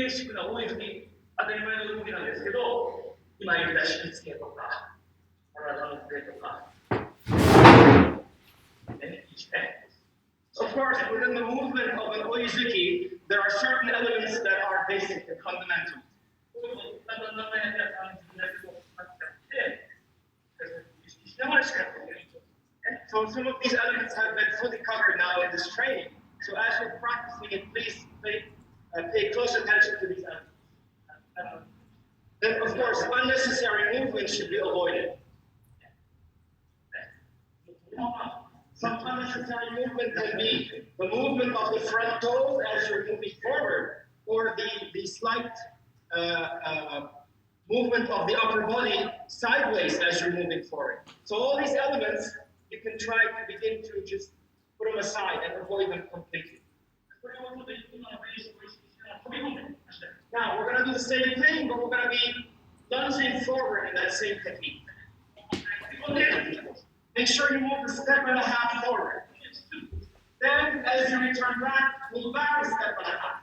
ベーシックな多い振り、当たり前の動きなんですけど、今言った引き付けとか、体の振れとか、ね、いいですね。Of course, within the movement of an oizuki, there are certain elements that are basic and fundamental. So some of these elements have been fully covered now in this training. So as you're practicing it, please pay close attention to these elements. Then, of course, unnecessary movement should be avoided. Some unnecessary movement can be the movement of the front toes as you're moving forward, or the slight movement of the upper body sideways as you're moving forward. So all these elements, you can try to begin to just put them aside and avoid them completely. Now, we're going to do the same thing, but we're going to be lunging forward in that same technique. Make sure you move a step and a half forward. Then, as you return back, move back a step and a half.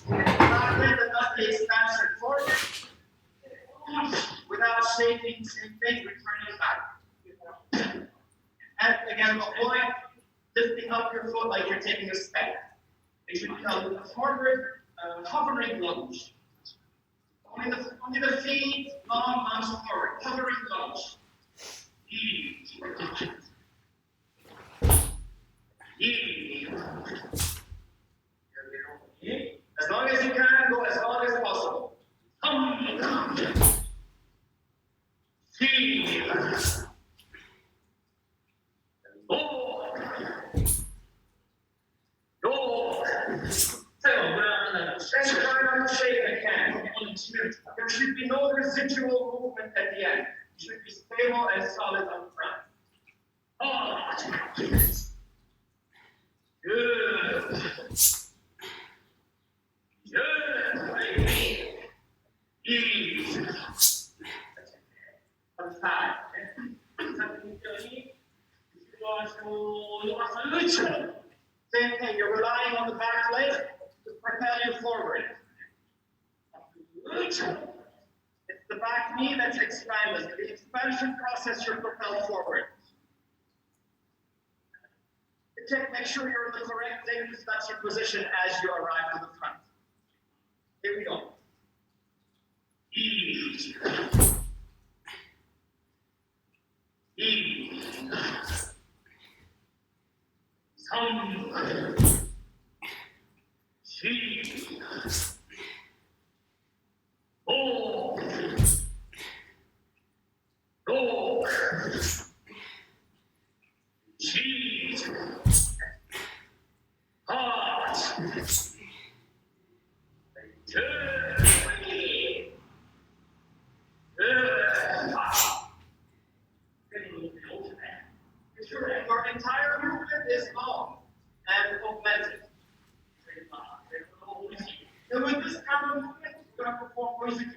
Not the expansion forward. Without shaking, same thing, returning back. And again, avoid lifting up your foot like you're taking a step. It should become a forward, hovering lunge. Only the feet, long lunge forward, hovering lunge. As long as you can, go as long as possible. There should be no residual movement at the end. It should be stable and solid up front. Good. Easy. Same thing, you're relying on the back leg to propel you forward. It's the back knee that's expanded. The expansion process should propel forward. Make sure you're in the correct leg expansion position as you arrive to the front. Here we go. Ease. Ease. Your entire movement is long and augmented. And with this kind of movement, we're going to perform oizuki.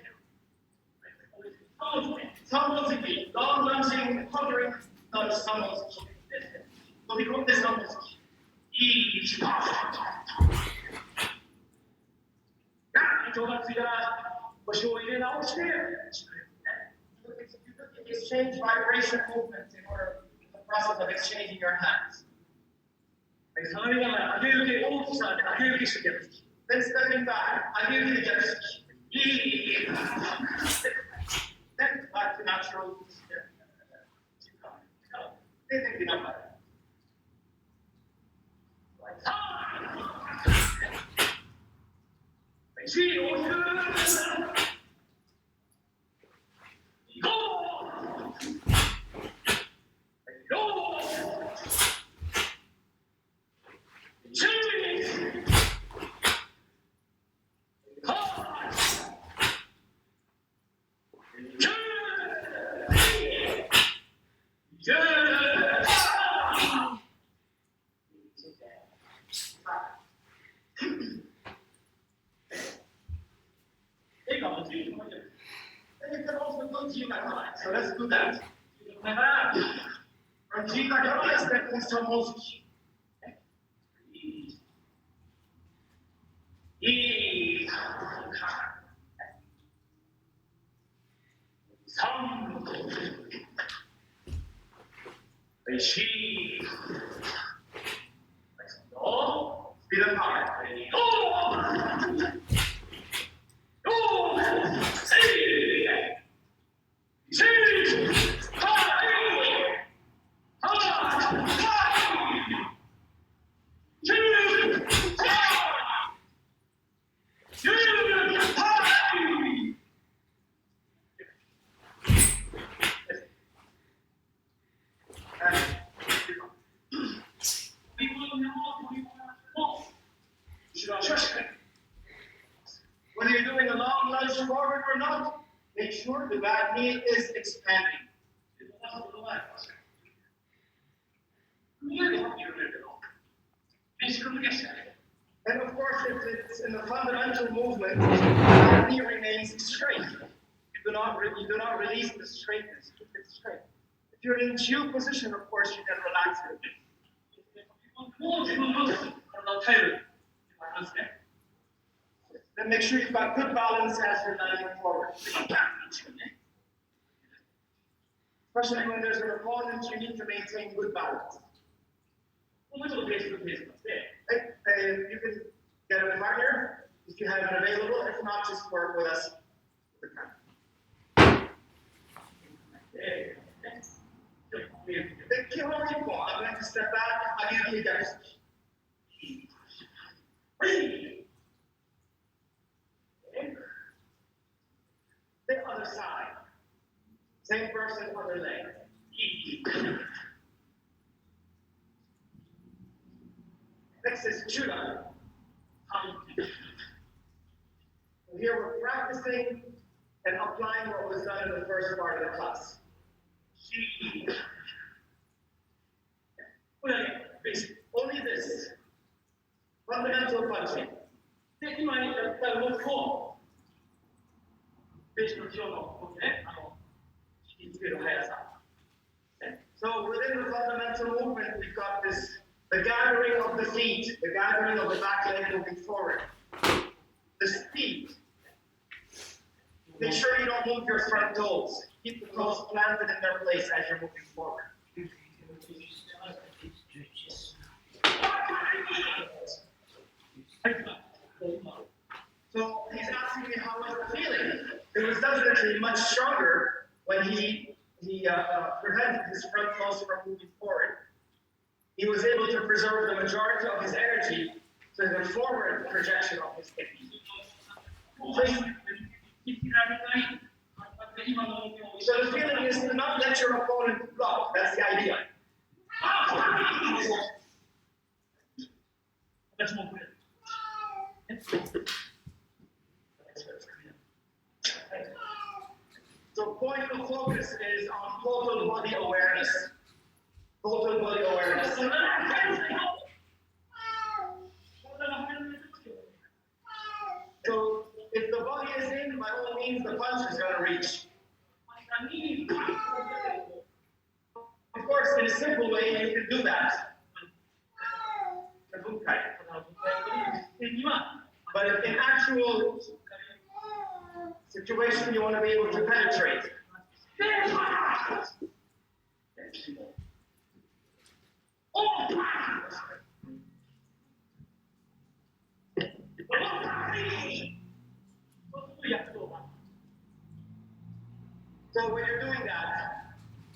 Samozuki, long lunging, hovering, samozuki. So we call this samozuki. Each. 上がついたら腰を入れ直して exchange vibration movements in order the process of exchanging your hands. Then stepping back, then back to natural. So let's do that. From Jita step into Samozuki. She. No. Speed up high. Oh! Oh! See! See! High! High! Two! High! Two! High! Whether you're doing a long lunge forward or not, make sure the back knee is expanding. And of course, if it's in the fundamental movement, the back knee remains straight. You do not release the straightness. Keep it straight. If you're in Q position, of course, you can relax it a bit. Then make sure you've got good balance as you're diving forward. Especially when there's an opponent, you need to maintain good balance. You can get a partner if you have it available. If not, just work with us. I'm going to step back. I'll give you guys. The other side. Same person, other leg. Next is Judah. Here we're practicing and applying what was done in the first part of the class. Only this. Fundamental punching. So within the fundamental movement, we've got this, the gathering of the feet, the gathering of the back leg moving forward. The speed. Make sure you don't move your front toes. Keep the toes planted in their place as you're moving forward. So he's asking me how was the feeling. It was definitely much stronger when he prevented his front toes from moving forward. He was able to preserve the majority of his energy to the forward projection of his hip. So the feeling is to not let your opponent block. That's the idea. That's more good. So point of focus is on total body awareness. Total body awareness. So if the body is in, by all means, the punch is going to reach. Of course, in a simple way, you can do that. But if in actual situation, you want to be able to penetrate. So when you're doing that,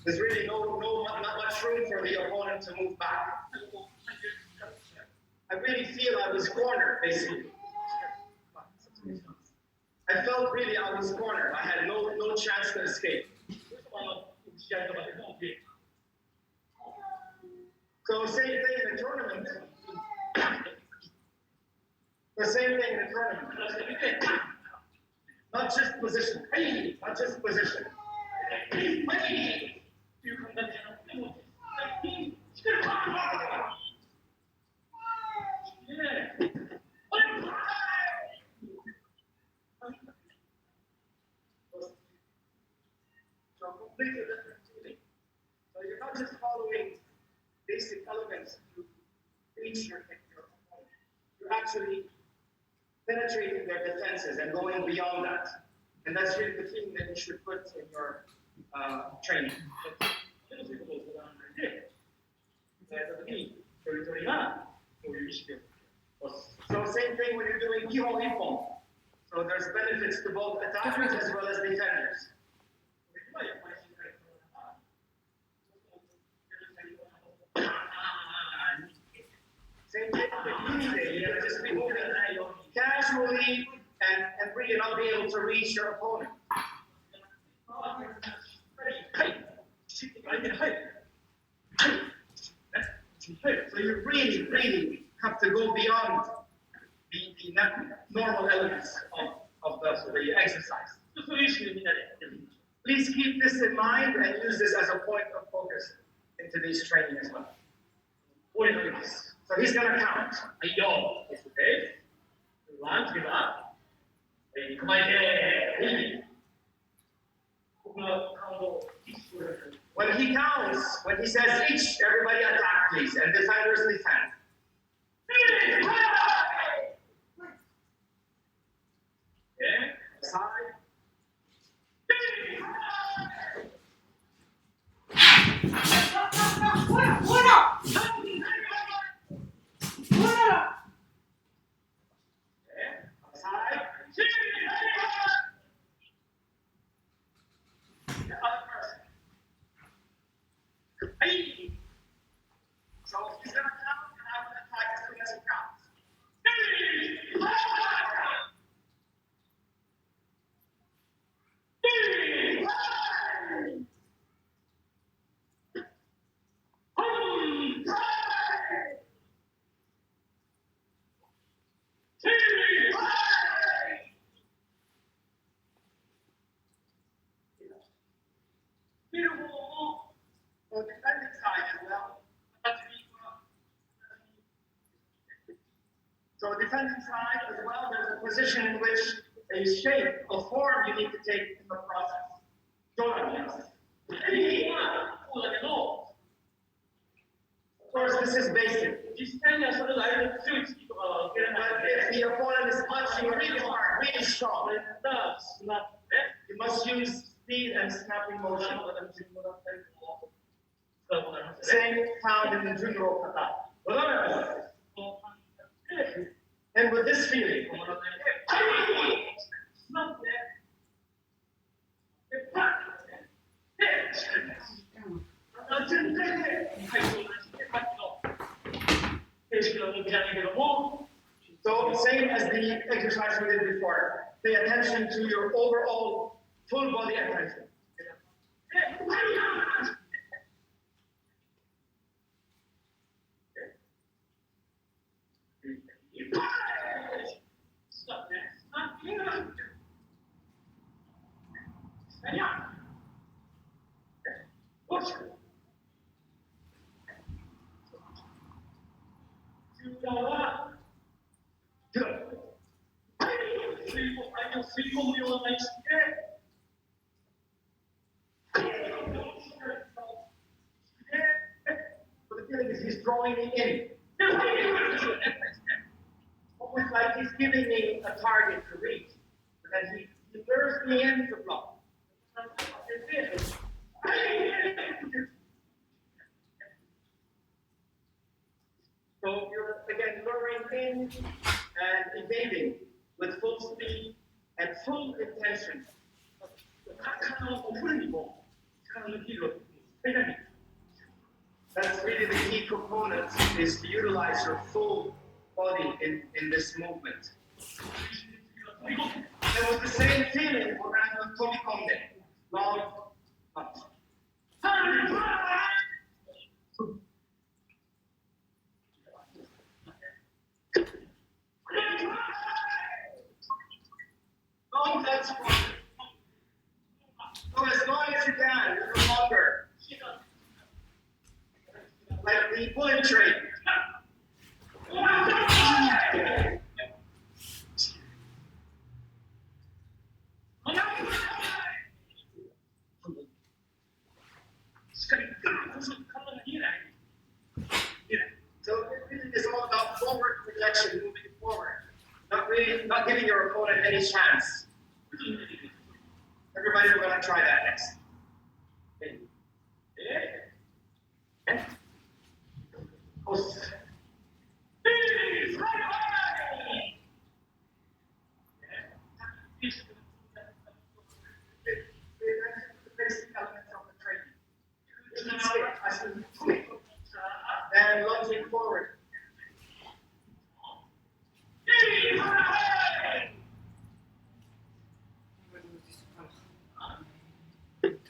there's really not much room for the opponent to move back. I really feel I was cornered, basically. I felt really I was cornered. I had no chance to escape. So same thing in the tournament. The same thing in the tournament. Not just position. Not just position. So completely different feeling. So you're not just following basic elements to reach your opponent. You're actually penetrating their defenses and going beyond that. And that's really the thing that you should put in your training. So same thing when you're doing kihon ippon. So there's benefits to both attackers as well as defenders. Same thing with you gotta just be moving casually and really not be able to reach your opponent. So you really have to go beyond the normal elements of the exercise. Please keep this in mind and use this as a point of focus in today's training as well. So he's going to count. When he counts, when he says each, everybody attack please, and defenders defend. Okay, side. So he's going to count and have an attack as soon as he counts. So defending side as well. So defending side as well, there's a position in which a shape, a form you need to take in the process. Of course, this is basic. But if the opponent is punching really hard, really strong, you must use speed and snapping motion. Same found in the Junro kata. And with this feeling, so same as the exercise we did before. Pay attention to your overall full body attention. So the feeling is he's drawing me in. Almost like he's giving me a target to reach. But then he lures me in to block. So you're again luring in and evading with full speed and full intention. That's really the key component, is to utilize your full body in this movement. And with the same feeling, we're going to tomikonde, long punch. Long touch point. So as long as you can, a little longer. Like the bullet train. So it really is all about forward projection, moving forward. Not giving your opponent any chance. Everybody, we're going to try that next.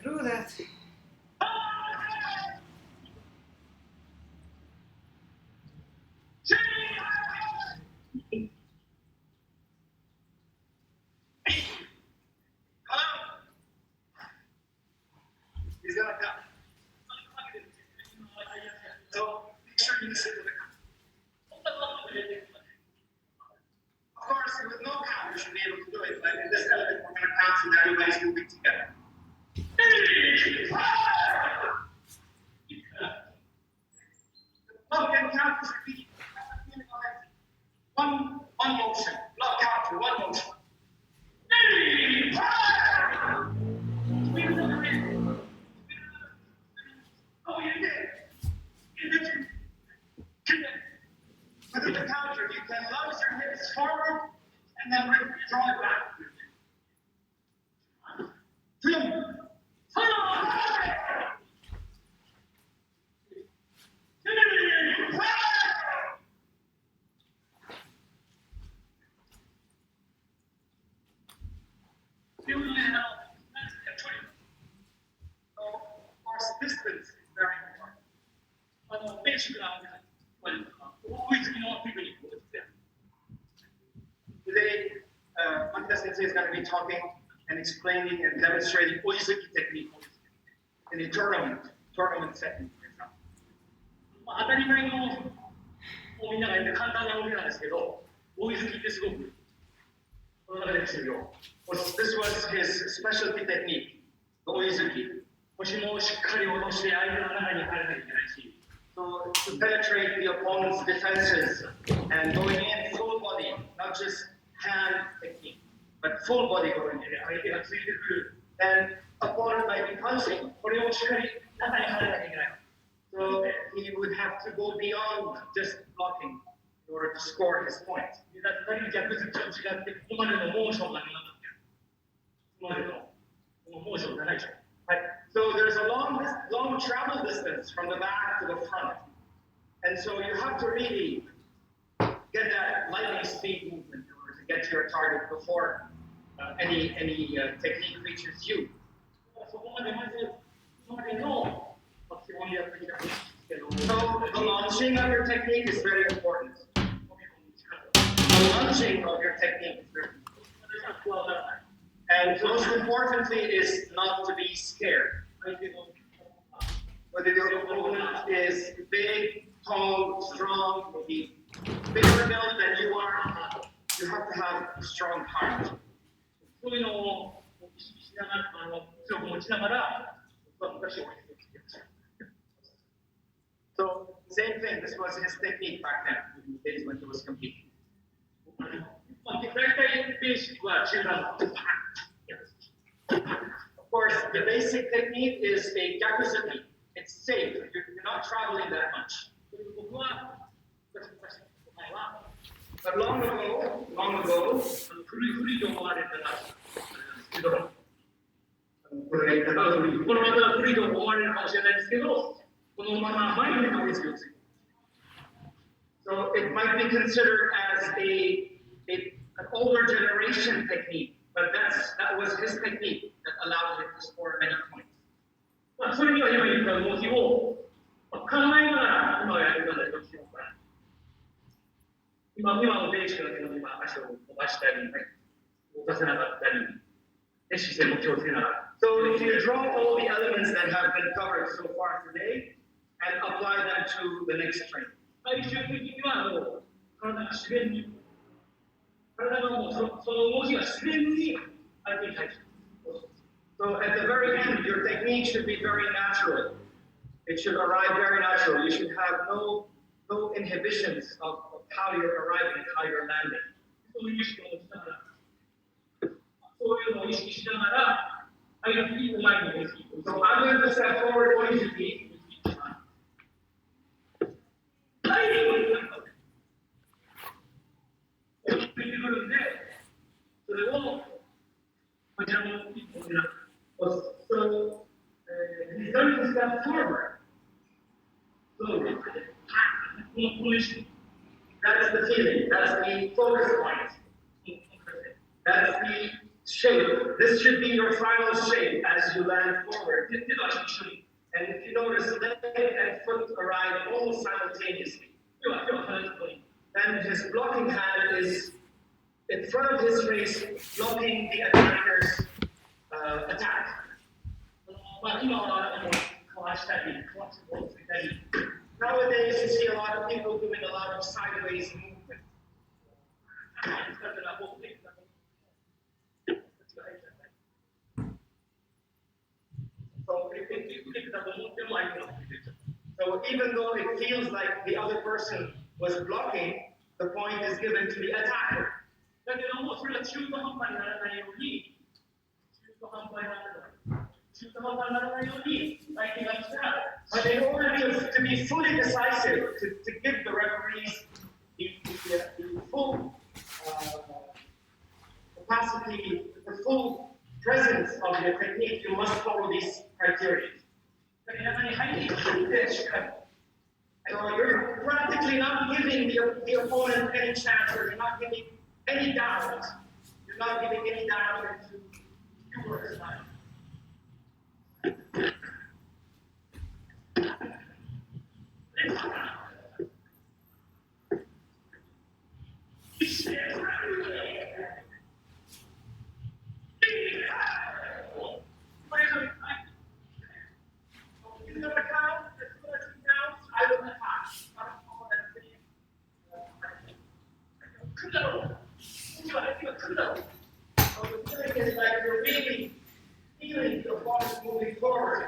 through that. He's gonna come. So make sure you listen to the count. Of course, with no count, you should be able to do it, but in this element, we're gonna count so that everybody's moving together. Love can count is repeating. One motion. Love count for one motion. Oh, you did. With the counter, you can lunge your hips forward and then draw it back. Of course, distance is very important. Today, Makita Sensei is going to be talking and explaining and demonstrating Oizuki technique in a tournament setting, for example. 当たり前のみんながやって簡単な動きなんですけど、追いつきってすごくこの中で重要。This was his specialty technique, the Oizuki. 腰もしっかり下ろして相手の中に入らなきゃいけないし、 So to penetrate the opponent's defenses and going in full body, not just hand technique, but full body going in. 相手がついてくる。 And opponent might be punching, これをしっかり中に入らなきゃいけない。 so he would have to go beyond just blocking in order to score his point. だったり逆ずっと違って、ここまでのモーションがなかった。ここまでのこのモーションがないでしょ。 Right? So there's a long travel distance from the back to the front. And so you have to really get that lightning speed movement in order to get to your target before any technique reaches you. そこまでまず、今までの基本でやってきたんですけど、 So the launching of your technique is very important. The launching of your technique is very important. And most importantly is not to be scared. Whether your opponent is big, tall, strong, maybe bigger built than you are, you have to have a strong heart. そういうのを意識しながら、強く持ちながら、僕は昔追いついてきました。 So same thing, this was his technique back then, in the days when he was competing. 大体ベーシックは中段の。 Of course, the basic technique is a gakuzuki. It's safe. You're not traveling that much. 僕は昔前は But long ago, 古いと思われたらけど、この古い技が古いと思われるかもしれないですけど、このまま前に追いつく。 so it might be considered as an older generation technique, but that was his technique that allowed him to score many points. まあそれには今言った動きを考えながら今やるような動きを今のベーシックだけど今足を伸ばしたり動かせなかったり姿勢も気をつけながら。 So if you draw all the elements that have been covered so far today and apply them to the next training. 最終的にはもう体が自然に体がもうその動きが自然に相手に対して。 So at the very end, your technique should be very natural. It should arrive very natural. You should have no inhibitions of how you're arriving and how you're landing. そういう意識を持ちながら、そういうのを意識しながら、相手に前に追いつき。 So I'm going to step forward when you speak. 出てくるんで、それをこちらの一歩になる。 So he's going to step forward. そうですね。この意識。 That's the feeling. That's the focus point. That's the shape. This should be your final shape as you land forward. And if you notice, leg and foot arrive almost simultaneously. Then his blocking hand is in front of his face, blocking the attacker's attack. Nowadays, you see a lot of people doing a lot of sideways movement. So even though it feels like the other person was blocking, the point is given to the attacker. But in order to be fully decisive, to give the referees the full capacity, the full presence of your technique, you must follow these criteria. So you're practically not giving the opponent any chance, or you're not giving any doubt. You're not giving any doubt into your style. It's like you're really feeling the ball moving forward.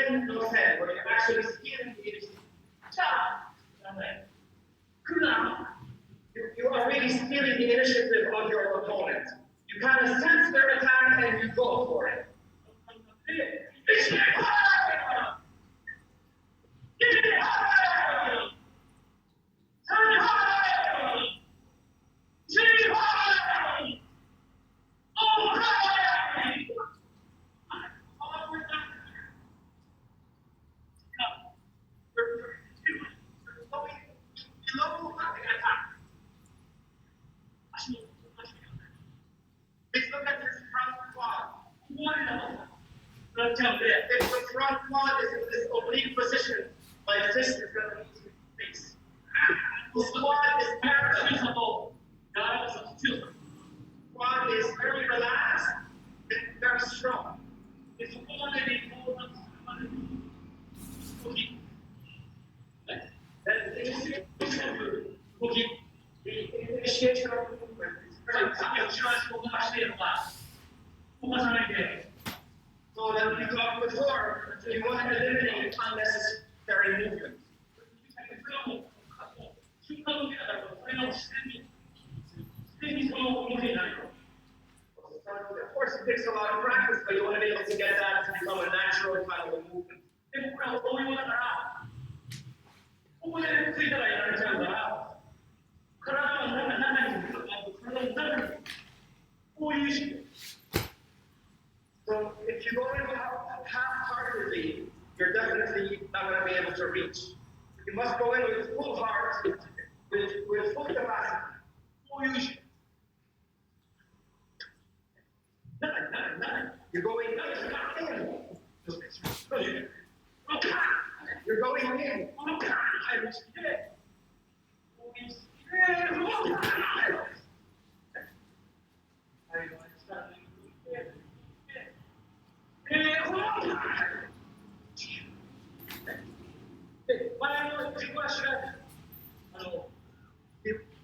And no head, where you're actually feeling it. You are really stealing the initiative of your opponent. You kind of sense their attack and you go for it. Let's look at this front quad. If the front quad is in this oblique position, my fist is going to be to the face. The squat is parallel. Quad is very relaxed and very strong. The initiation of the movement is very so that we talked before, you want to eliminate unnecessary movement. Of course, it takes a lot of practice, but you want to be able to get that to become a natural kind of a movement. So if you go in half-heartedly, you're definitely not going to be able to reach. You must go in with full heart, with full capacity. You're going in. You're going in.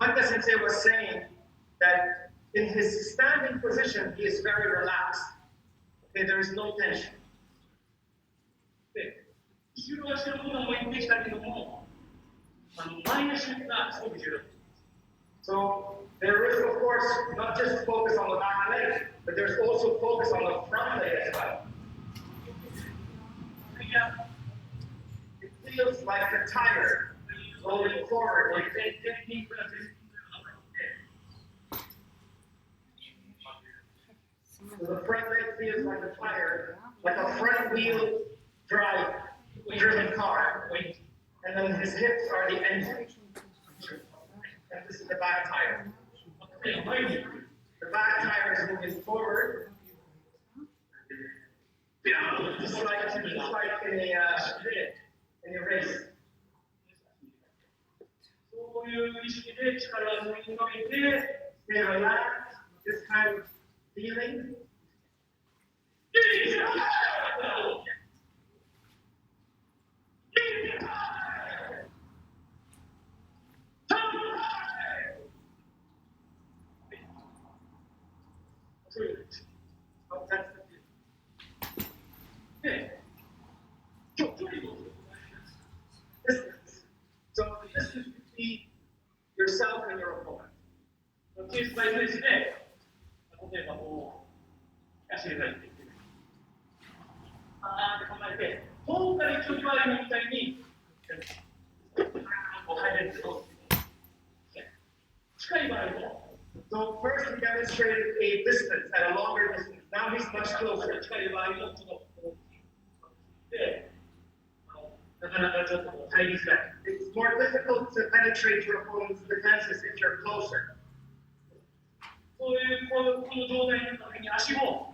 Makita Sensei was saying that in his standing position, he is very relaxed. Okay, there is no tension. So there is, of course, not just focus on the back leg, but there's also focus on the front leg as well. It feels like a tire rolling forward. So the front leg feels like a tire, like a front wheel drive driven car. And then his hips are the engine. And this is the back tire. The back tire is moving forward. Just like in a race. そういう意識で力を抜いておいて、 Stay relaxed, this kind of feeling. Oh, that's the distance. So the distance between yourself and your opponent. ケースバイケースで、例えばこう、足で入っていく。あーって構えて、遠くから距離はみたいに、こう入れると、近い場合も、 So first he demonstrated a distance at a longer distance. Now he's much closer. 近い場合も、で、なかなかちょっと入りづらい。 It's more difficult to penetrate your opponent's defenses if you're closer. そういうこの状態になった時に足をこ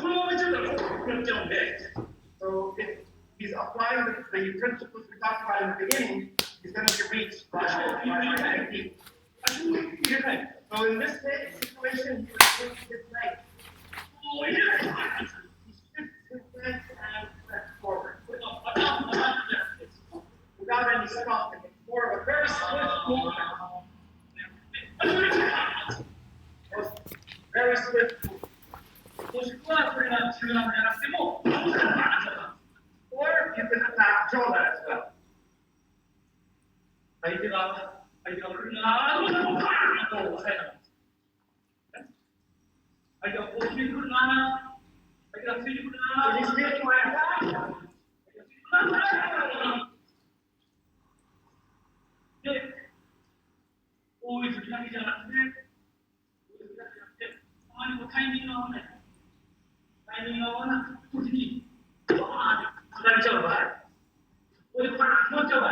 のままちょっとこうやっちゃうんで。 So if he's applying the principles we talked about in the beginning, he's going to reach by technique. So in this situation, he would switch his leg. He shifts his legs and steps forward. Without any stopping. It's more of a very swift movement. Very swift movement. もしくはそれが中段じゃなくても、 Or you can attack shoulder as well. 相手が来るなぁ、と押さえながら。相手がこう来てくるなぁ、相手がついてくるな So ぁ。 he's making my attack. で、大い好きだけじゃなくて、たまにこうタイミングが合わない。タイミングが合わなく時に、バーンって離れちゃう場合、ここでパーン決まっちゃう場合。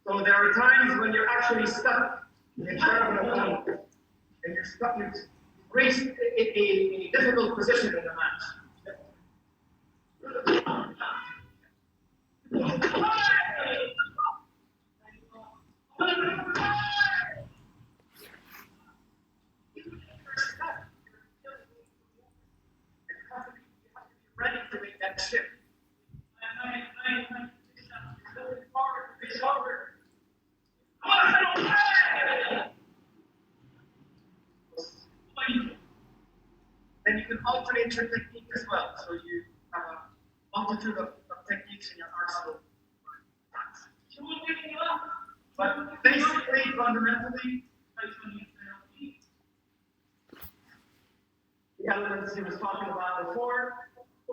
So there are times when you're actually stuck in front of an opponent, and you're stuck, you've reached a difficult position in the match. Ready to make that shift. Then you can alternate your technique as well. So you have a multitude of techniques in your arsenal. But basically, fundamentally, the elements he was talking about before.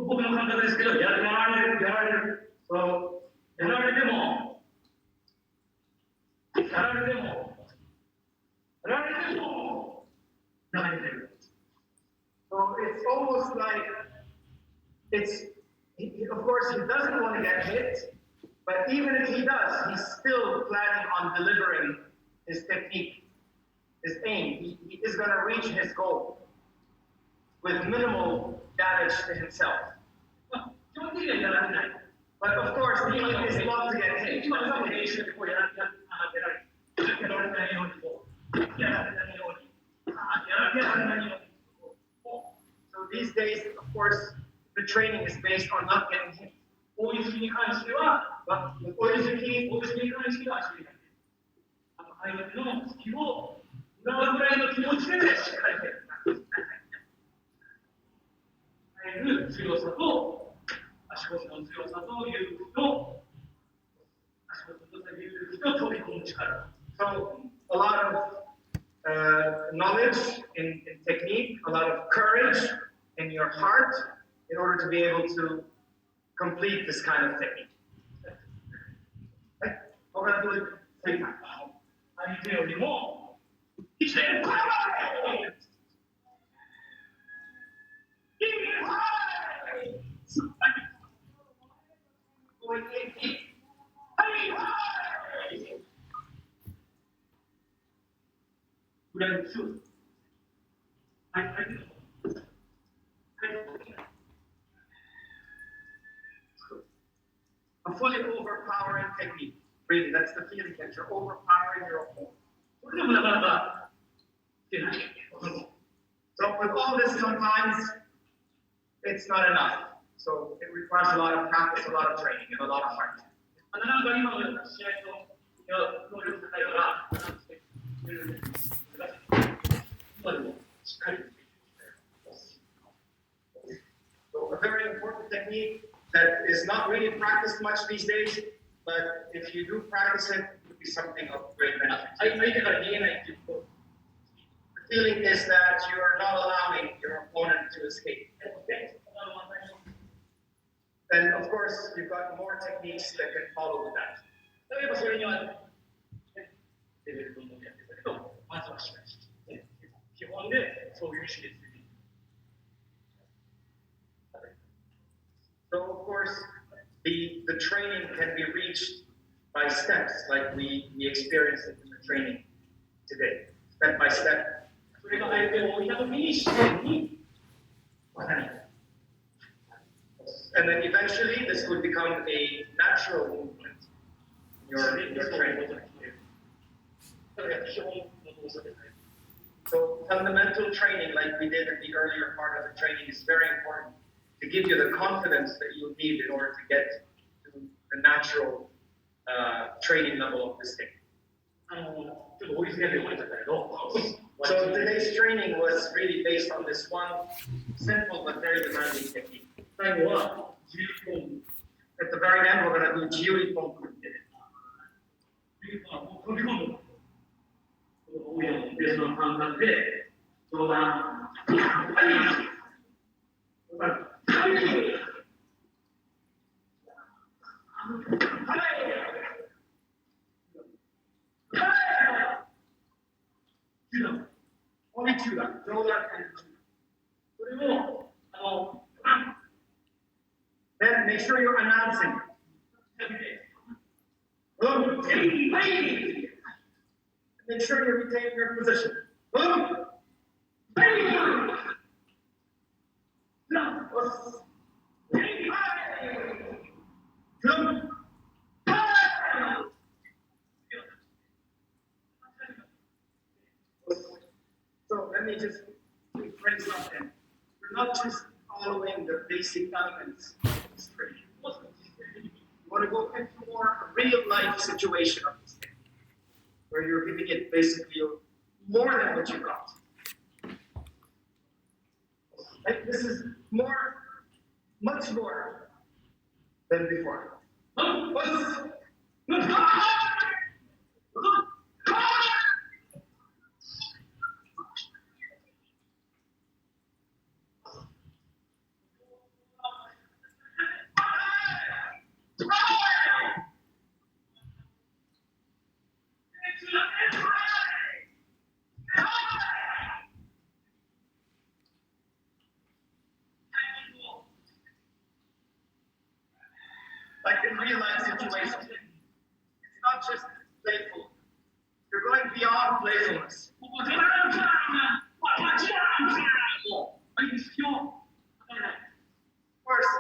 僕の感覚ですけど、やられる。そう、やられても、中に出る。 So it's almost like of course, he doesn't want to get hit, but even if he does, he's still planning on delivering his technique, his aim. He is going to reach his goal with minimal damage to himself. But of course, the aim is not to get hit. So these days, of course, the training is based on not getting hit. But with So a lot of knowledge in technique, a lot of courage in your heart in order to be able to complete this kind of technique. Right? We're going to do it 3 times. 相手よりも、1点。Going 8 feet. 裏に強い。はい。A fully overpowering technique. Really, that's the feeling that you're overpowering your opponent. それでもなかなか出ない。So with all this, sometimes it's not enough. So it requires a lot of practice, a lot of training, and a lot of heart. なかなか今の試合と能力高いから、今でもしっかり。So a very important technique that is not really practiced much these days, but if you do practice it, it would be something of great benefit. 相手から逃げないっていうこと。The feeling is that you are not allowing your opponent to escape. And of course, you've got more techniques that can follow with that. 例えばそれには、レベルどんどんやってたけど、まずはしっかりして、基本でそういう意識です。So of course, the training can be reached by steps, like we experienced it in the training today, step by step. それが相手を置いたときに自然に技になる。And then eventually, this would become a natural movement in your training. So fundamental training, like we did in the earlier part of the training, is very important to give you the confidence that you need in order to get to the natural training level of this thing. So today's training was really based on this one simple but very demanding technique. At the very end, we're going to do Jiu Ipponku. Only two that. Throw that and then make sure you're announcing. Make sure you retain your position. So let me just bring something. We're not just following the basic elements of this training. You want to go into more real life situation of this thing, where you're giving it basically more than what you got. Like this is more, much more than before. Like in real life situations, it's not just playful. You're going beyond playfulness. Of course,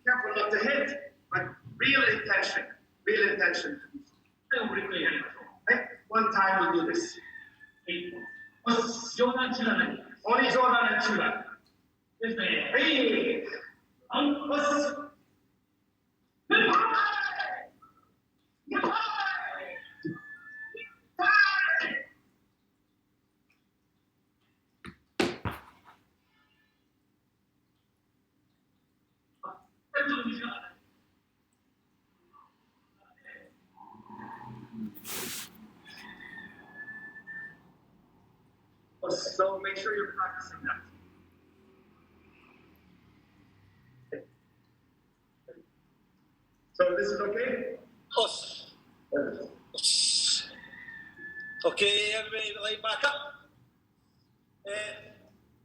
careful not to hit, but real intention. Real intention. Right? One time we do this. Only Jordan and Chula. Hey! So make sure you're practicing that. So this is okay? Okay, everybody, line back up.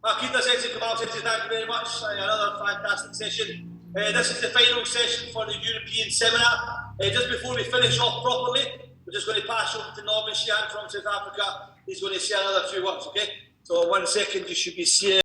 Makita Sensei, thank you very much. Another fantastic session. This is the final session for the European seminar. Just before we finish off properly, we're just going to pass over to Norman Sheehan from South Africa. He's going to say another few words, okay? So 1 second, you should be seeing.